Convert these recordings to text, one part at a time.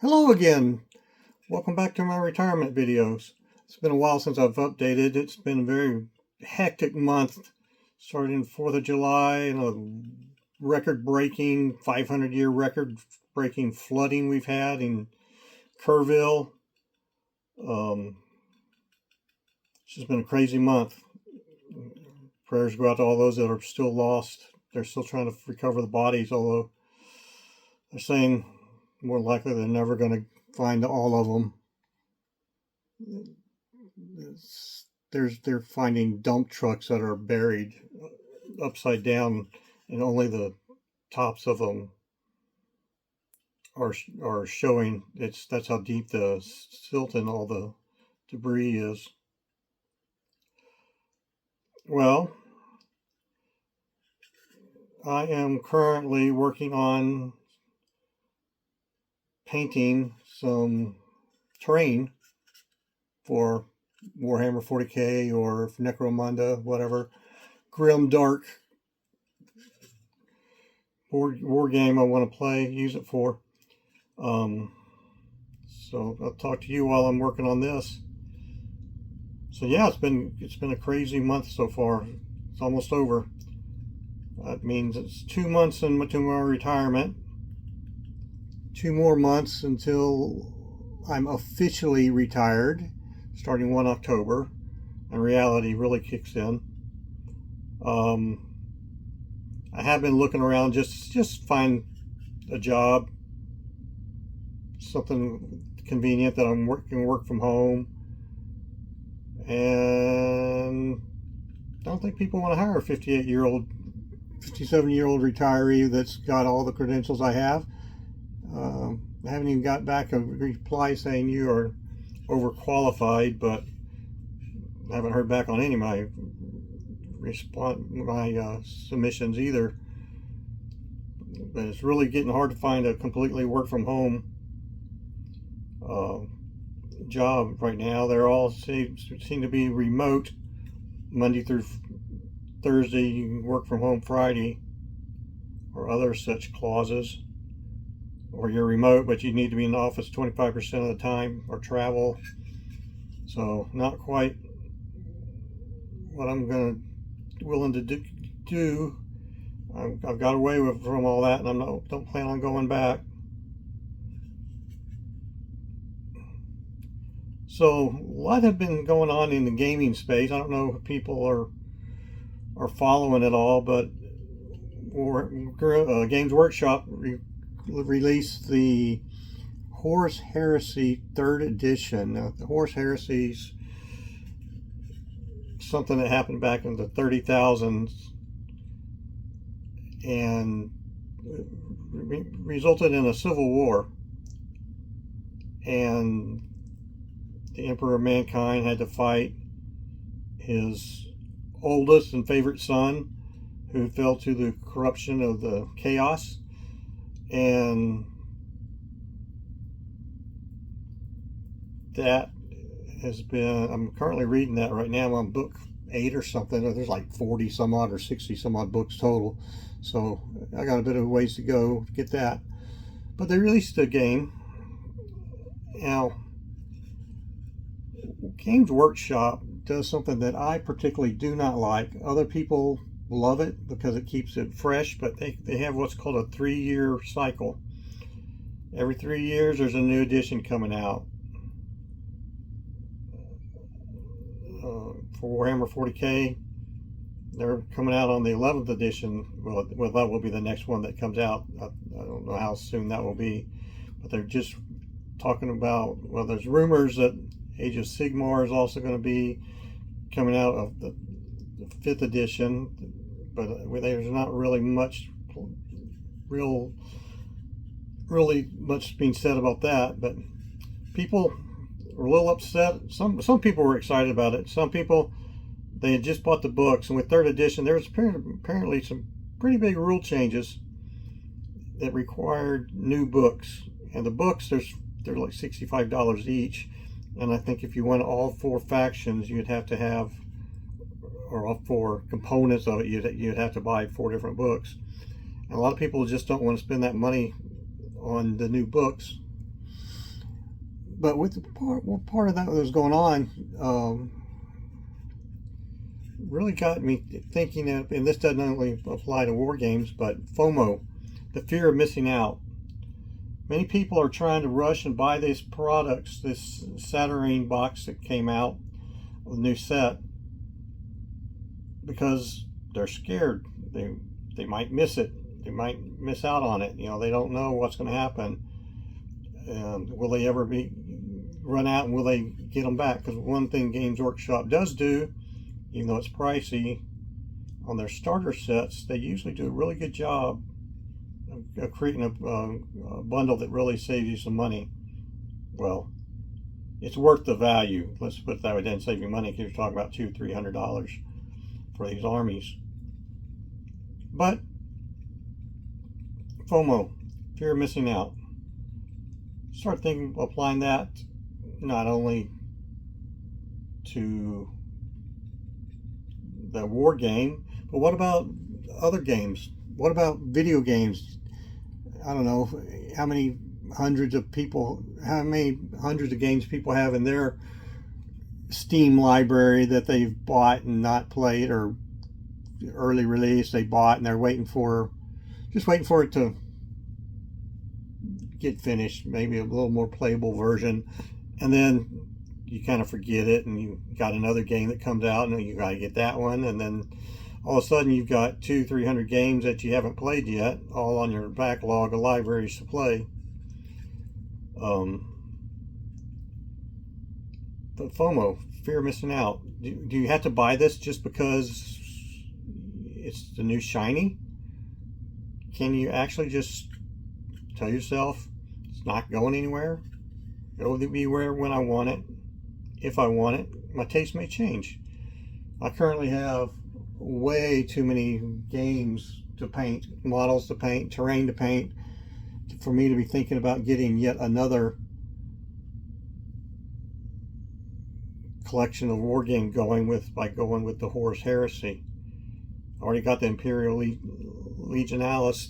Hello again. Welcome back to my retirement videos. It's been a while since I've updated. It's been a very hectic month, starting 4th of July and a record-breaking, 500-year record-breaking flooding we've had in Kerrville. It's just been a crazy month. Prayers go out to all those that are still lost. They're still trying to recover the bodies, although they're saying more likely they're never going to find all of them. They're finding dump trucks that are buried upside down, and only the tops of them are showing. That's how deep the silt and all the debris is. Well, I am currently working on painting some terrain for Warhammer 40k or Necromunda, whatever grim dark war game I want to use it for. So I'll talk to you while I'm working on this. So yeah, it's been a crazy month so far. It's almost over. That means it's 2 months into my retirement. 2 more months until I'm officially retired, starting 1 October, and reality really kicks in. I have been looking around just find a job, something convenient that I can work from home, and I don't think people want to hire a 57-year-old retiree that's got all the credentials I have. I haven't even got back a reply saying you are overqualified, but I haven't heard back on any of my submissions either. But it's really getting hard to find a completely work from home job right now. They're all seem to be remote Monday through Thursday. You can work from home Friday, or other such clauses. Or you're remote, but you need to be in the office 25% of the time, or travel. So not quite what I'm willing to do. I've got away from all that, and don't plan on going back. So a lot has been going on in the gaming space. I don't know if people are following it all, but Games Workshop released the Horus Heresy 3rd edition. Now, the Horus Heresy's something that happened back in the 30,000s and resulted in a civil war, and the Emperor of Mankind had to fight his oldest and favorite son, who fell to the corruption of the chaos. And that has been, I'm currently reading that right now. I'm on book 8 or something. There's like 40 some odd or 60 some odd books total. So I got a bit of ways to go to get that. But they released a game. Now, Games Workshop does something that I particularly do not like. Other people love it because it keeps it fresh, but they have what's called a 3-year cycle. Every 3 years there's a new edition coming out. For Warhammer 40k, they're coming out on the 11th edition. Well, that will be the next one that comes out. I don't know how soon that will be, but they're just talking about, well, there's rumors that Age of Sigmar is also going to be coming out of the 5th edition, but there's not really much being said about that. But people were a little upset. Some people were excited about it. Some people, they had just bought the books, and with 3rd edition there was apparently some pretty big rule changes that required new books. And the books, they're like $65 each, and I think if you want all 4 factions, you'd have to have, or all 4 components of it, you'd have to buy 4 different books. And a lot of people just don't want to spend that money on the new books. But with the part of that was going on, really got me thinking of, and this doesn't only apply to war games, but FOMO, the fear of missing out. Many people are trying to rush and buy these products, this Saturn box that came out, a new set, because they're scared. They might miss it. They might miss out on it. You know, they don't know what's going to happen. Will they ever run out, and will they get them back? Because one thing Games Workshop does do, even though it's pricey, on their starter sets, they usually do a really good job of creating a bundle that really saves you some money. Well, it's worth the value. Let's put it that way. It doesn't save you money because you're talking about $200-300 for these armies. But FOMO, fear of missing out. Start thinking, applying that not only to the war game, but what about other games? What about video games? I don't know how many hundreds of games people have in their Steam library that they've bought and not played, or early release they bought and they're just waiting for it to get finished, maybe a little more playable version, and then you kind of forget it, and you got another game that comes out and you got to get that one, and then all of a sudden you've got 200-300 games that you haven't played yet, all on your backlog of libraries to play. But FOMO, fear of missing out. Do you have to buy this just because it's the new shiny? Can you actually just tell yourself it's not going anywhere? It'll be when I want it, if I want it. My taste may change. I currently have way too many games to paint, models to paint, terrain to paint, for me to be thinking about getting yet another collection of war game going with the Horus Heresy. I already got the Imperial Legionalis,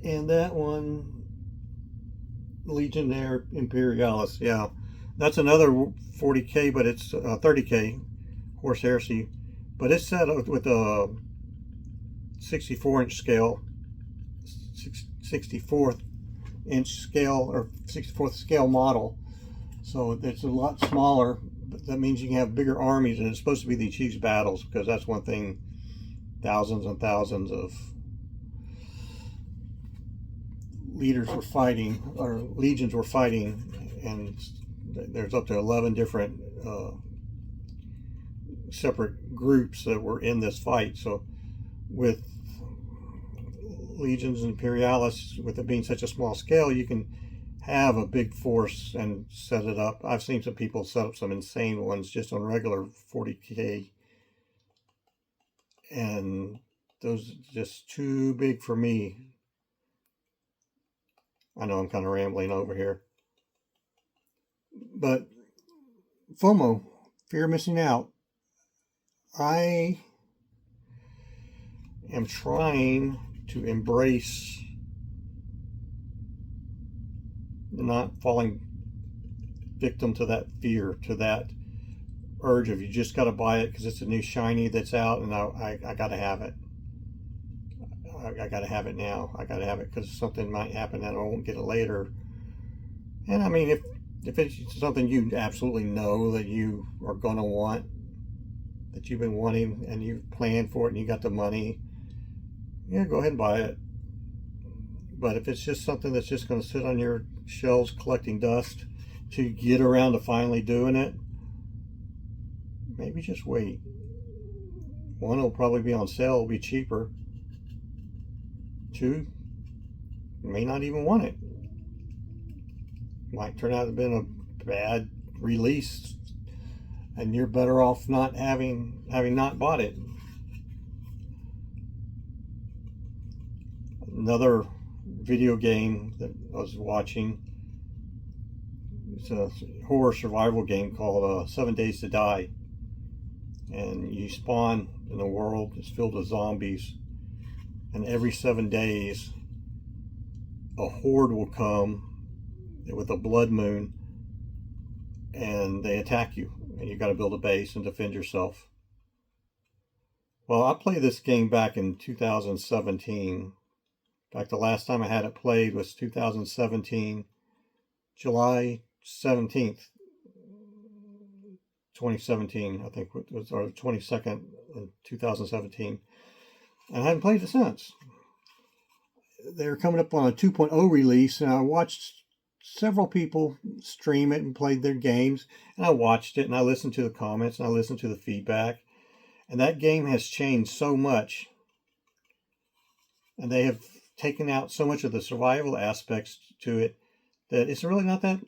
and that one, Legionnaire Imperialis. Yeah, that's another 40K, but it's 30K Horus Heresy, but it's set with a 64-inch scale, 64th inch scale, or 64th scale model. So it's a lot smaller, but that means you can have bigger armies, and it's supposed to be these huge battles, because that's one thing thousands and thousands of leaders were fighting, or legions were fighting, and there's up to 11 different separate groups that were in this fight. So with legions and imperialis, with it being such a small scale, you can have a big force and set it up. I've seen some people set up some insane ones just on regular 40K, and those are just too big for me. I know I'm kind of rambling over here, but FOMO, fear of missing out. I am trying to embrace not falling victim to that fear, to that urge of you just got to buy it because it's a new shiny that's out, and I got to have it. I got to have it now. I got to have it because something might happen and I won't get it later. And I mean, if it's something you absolutely know that you are going to want, that you've been wanting, and you've planned for it and you got the money, yeah, go ahead and buy it. But if it's just something that's just going to sit on your shelves collecting dust to get around to finally doing it, maybe just wait. One, will probably be on sale, it'll be cheaper. Two, you may not even want it. Might turn out to have been a bad release, and you're better off not having not bought it. Another video game that I was watching, it's a horror survival game called 7 Days to Die, and you spawn in a world that's filled with zombies, and every 7 days a horde will come with a blood moon, and they attack you, and you got to build a base and defend yourself. Well, I played this game back in 2017. In fact, the last time I had it played was 2017, July 17th, 2017, I think it was, or 22nd, 2017. And I haven't played it since. They're coming up on a 2.0 release, and I watched several people stream it and played their games, and I watched it and I listened to the comments and I listened to the feedback, and that game has changed so much, and they have taken out so much of the survival aspects to it that it's really not that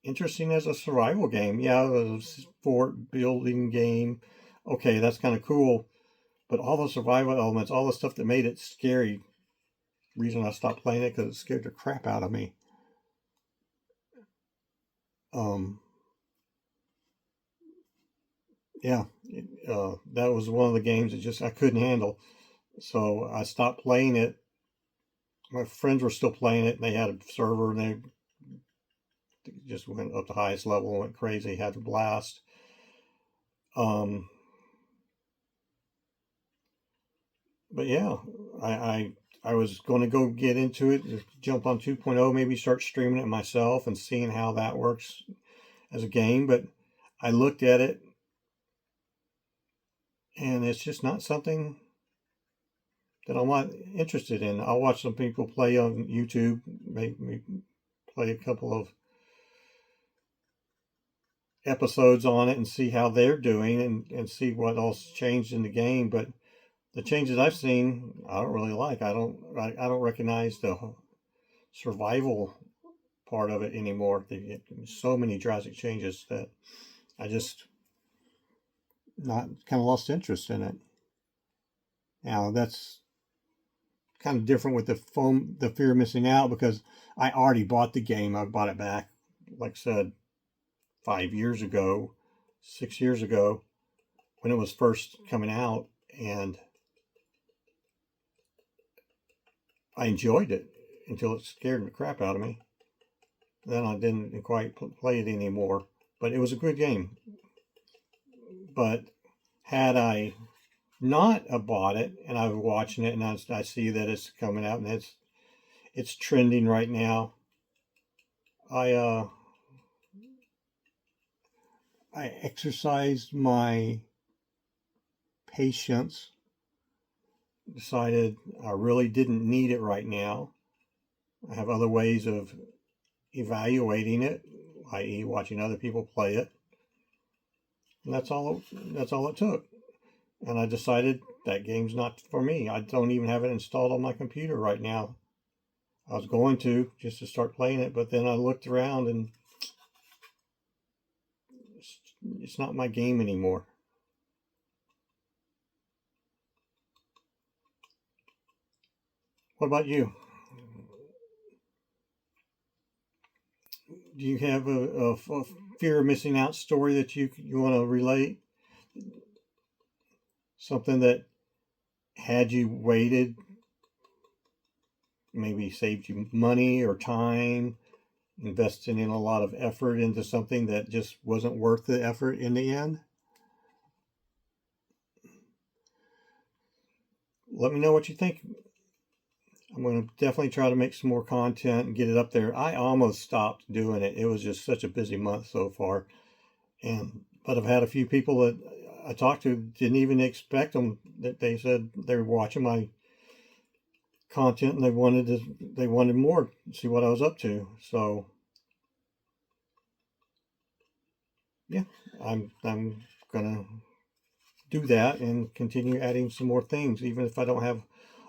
interesting as a survival game. Yeah, a fort building game, okay, that's kind of cool, but all the survival elements, all the stuff that made it scary, reason I stopped playing it, because it scared the crap out of me. Yeah, that was one of the games that just I couldn't handle, so I stopped playing it. My friends were still playing it, and they had a server, and they just went up to highest level and went crazy, had a blast. But yeah, I was going to go get into it, jump on 2.0, maybe start streaming it myself and seeing how that works as a game. But I looked at it, and it's just not something that I'm not interested in. I'll watch some people play on YouTube, maybe play a couple of episodes on it and see how they're doing, and see what else changed in the game. But the changes I've seen, I don't really like. I don't recognize the survival part of it anymore. They get so many drastic changes that I just not kind of lost interest in it. Now that's kind of different with the fear of missing out, because I already bought the game. I bought it back, like I said, 5 years ago, 6 years ago, when it was first coming out, and I enjoyed it until it scared the crap out of me. Then I didn't quite play it anymore, but it was a good game. But had I not bought it, and I was watching it, and I see that it's coming out and it's trending right now, I exercised my patience, decided I really didn't need it right now. I have other ways of evaluating it, i.e. watching other people play it. And that's all it took. And I decided that game's not for me. I don't even have it installed on my computer right now. I was going to, just to start playing it, but then I looked around, and it's not my game anymore. What about you? Do you have a fear of missing out story that you want to relate? Something that, had you waited, maybe saved you money or time, investing in a lot of effort into something that just wasn't worth the effort in the end? Let me know what you think. I'm going to definitely try to make some more content and get it up there. I almost stopped doing it. It was just such a busy month so far. But I've had a few people that I talked to, didn't even expect them, that they said they were watching my content and they wanted more, see what I was up to. So yeah, I'm gonna do that and continue adding some more things, even if I don't have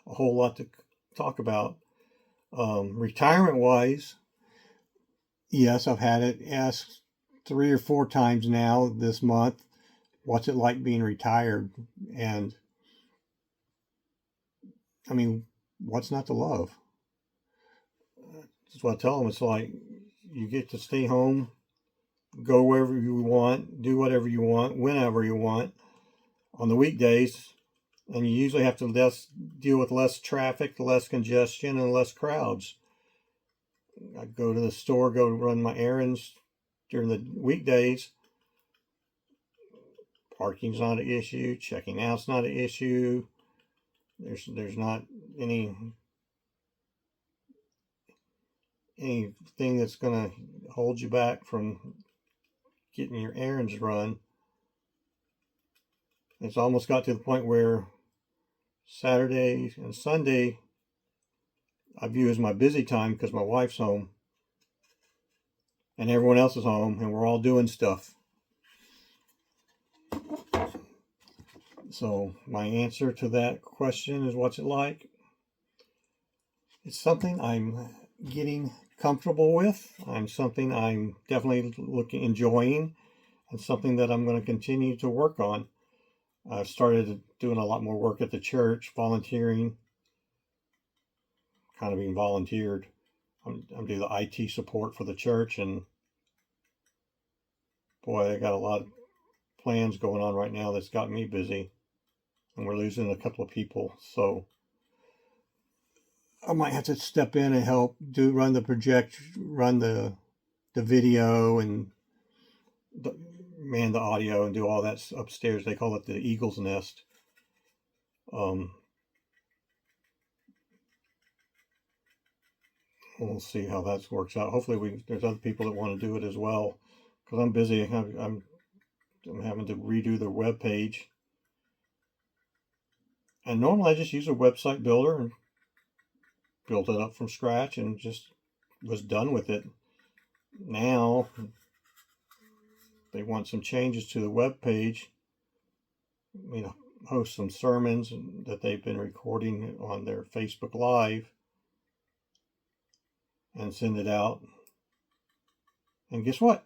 a whole lot to talk about. Retirement wise, yes, I've had it asked 3 or 4 times now this month, what's it like being retired? And I mean, what's not to love? That's what I tell them. It's like you get to stay home, go wherever you want, do whatever you want, whenever you want on the weekdays, and you usually have to deal with less traffic, less congestion, and less crowds. I go to the store, go run my errands during the weekdays. Parking's not an issue. Checking out's not an issue. There's not anything that's going to hold you back from getting your errands run. It's almost got to the point where Saturday and Sunday I view as my busy time because my wife's home and everyone else is home and we're all doing stuff. So my answer to that question is, what's it like? It's something I'm getting comfortable with. Something I'm definitely enjoying, and something that I'm going to continue to work on. I've started doing a lot more work at the church, volunteering, kind of being volunteered. I'm doing the IT support for the church, and boy, I got a lot of plans going on right now that's got me busy, and we're losing a couple of people, so I might have to step in and help run the video, and man the audio, and do all that upstairs. They call it the Eagle's Nest. We'll see how that works out. Hopefully there's other people that want to do it as well, because I'm busy. I'm having to redo the web page, and normally I just use a website builder and built it up from scratch and just was done with it. Now they want some changes to the web page. Host some sermons that they've been recording on their Facebook Live and send it out. And guess what?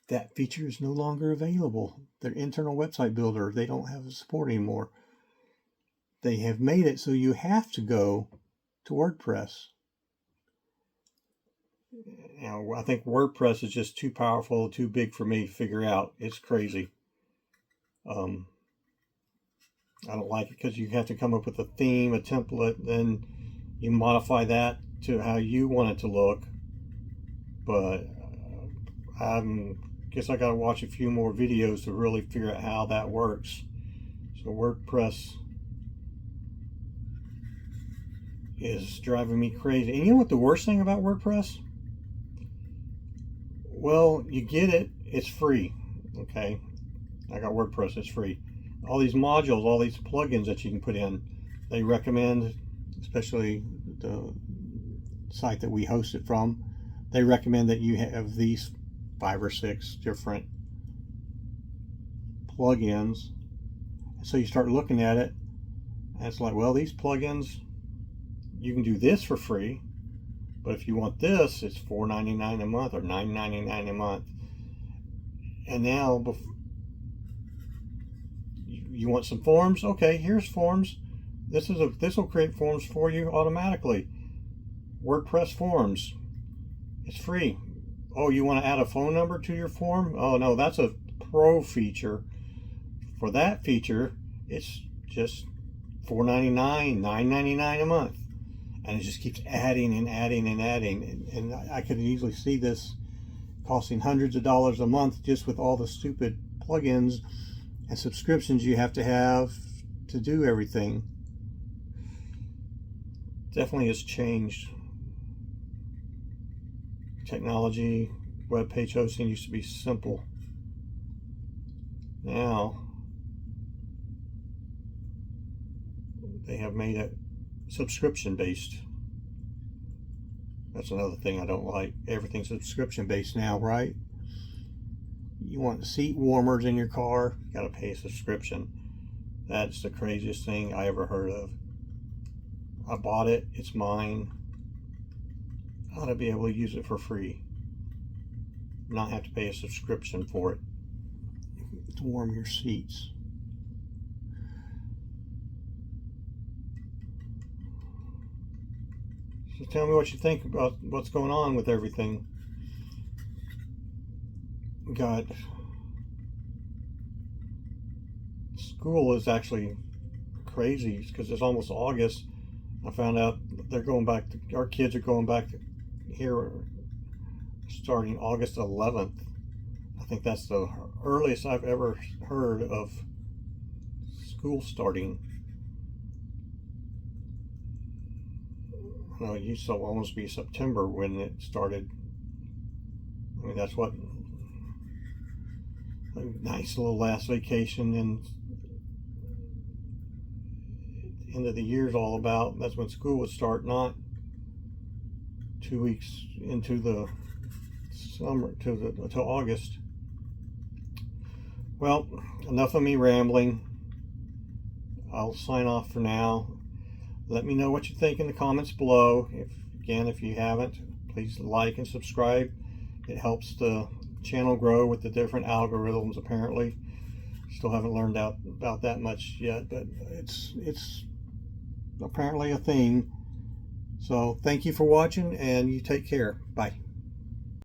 That feature is no longer available. Their internal website builder, they don't have support anymore. They have made it so you have to go to WordPress. I think WordPress is just too powerful, too big for me to figure out. It's crazy. I don't like it because you have to come up with a theme, a template, then you modify that to how you want it to look. But I guess I got to watch a few more videos to really figure out how that works. So WordPress is driving me crazy. And you know what the worst thing about WordPress? Well, you get it, it's free. Okay, I got WordPress, it's free. All these modules, all these plugins that you can put in, they recommend, especially the site that we host it from, they recommend that you have these 5 or 6 different plugins. So you start looking at it, and it's like, well, these plugins, you can do this for free, but if you want this, it's $4.99 a month or $9.99 a month. And now, you want some forms? Okay, here's forms. This will create forms for you automatically. WordPress forms. It's free. Oh, you want to add a phone number to your form? Oh no, that's a pro feature. For that feature, it's just $4.99, $9.99 a month. And it just keeps adding and adding and adding. And I could easily see this costing hundreds of dollars a month just with all the stupid plugins and subscriptions you have to do everything. Definitely has changed. Technology, web page hosting used to be simple. Now they have made it subscription based. That's another thing I don't like. Everything's subscription based now, right? You want seat warmers in your car, you gotta pay a subscription. That's the craziest thing I ever heard of. I bought it, it's mine. I ought to be able to use it for free, not have to pay a subscription for it to warm your seats. So tell me what you think about what's going on with everything. God, school is actually crazy because it's almost August, I found out they're going back to, our kids are going back to here starting August 11th. I think that's the earliest I've ever heard of school starting. No, it used to almost be September when it started. I mean, that's what a nice little last vacation and end of the year is all about. That's when school would start, not 2 weeks into the summer to August. Well, enough of me rambling. I'll sign off for now. Let me know what you think in the comments below. If you haven't, please like and subscribe. It helps the channel grow with the different algorithms. Apparently, still haven't learned out about that much yet, but it's apparently a thing. So thank you for watching, and you take care. Bye.